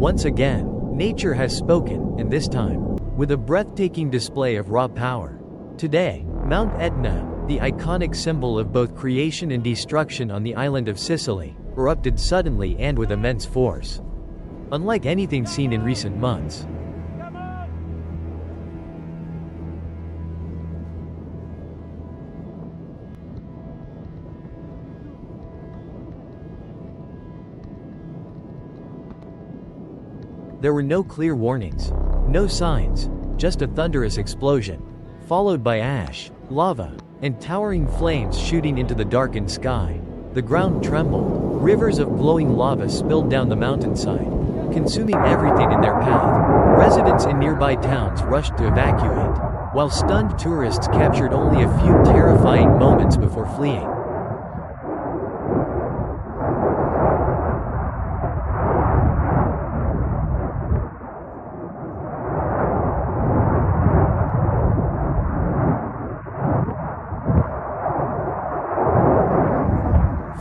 Once again, nature has spoken, and this time, with a breathtaking display of raw power. Today, Mount Etna, the iconic symbol of both creation and destruction on the island of Sicily, erupted suddenly and with immense force. Unlike anything seen in recent months. There were no clear warnings, no signs, just a thunderous explosion, followed by ash, lava, and towering flames shooting into the darkened sky. The ground trembled, rivers of glowing lava spilled down the mountainside, consuming everything in their path. Residents in nearby towns rushed to evacuate, while stunned tourists captured only a few terrifying moments before fleeing.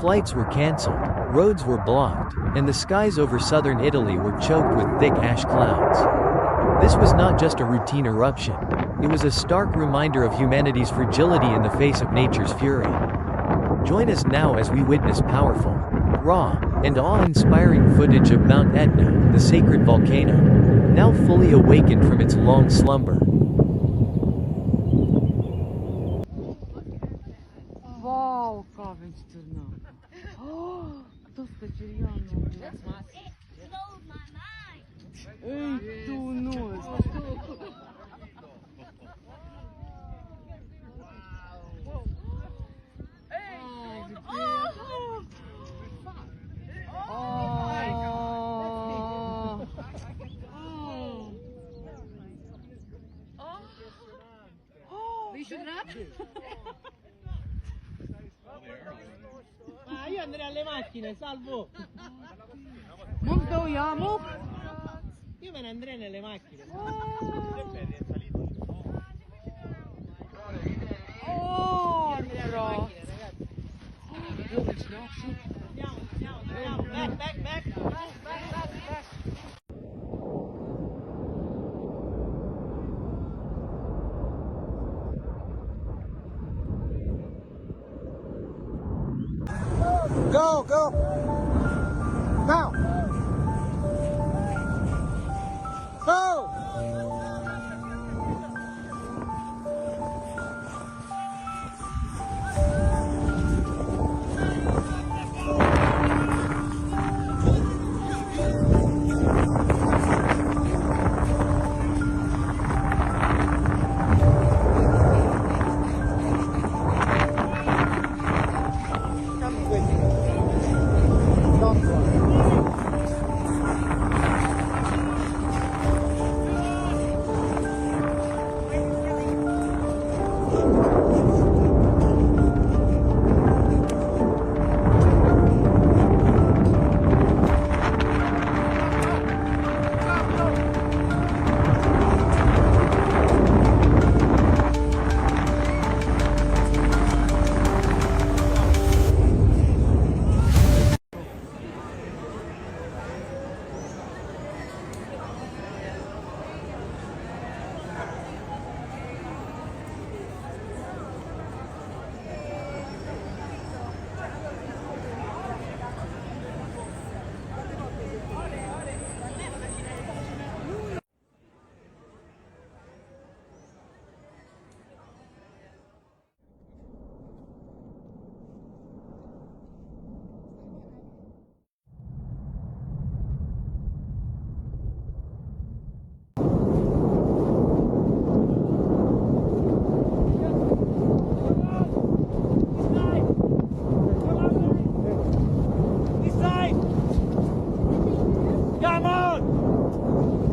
Flights were cancelled, roads were blocked, and the skies over southern Italy were choked with thick ash clouds. This was not just a routine eruption. It was a stark reminder of humanity's fragility in the face of nature's fury. Join us now as we witness powerful, raw, and awe-inspiring footage of Mount Etna, the sacred volcano, now fully awakened from its long slumber. Wow, kavenčterna. To skачеряно. It blows my mind. Ej, tu nos. We should rap? Io andrei alle macchine, salvo! Non vogliamo? Io me ne andrei nelle macchine. Oh, bro. Andiamo, back. Go! Now! Go!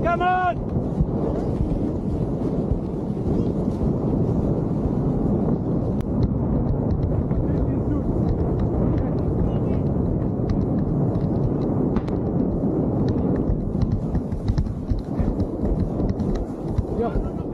Come on! Ja.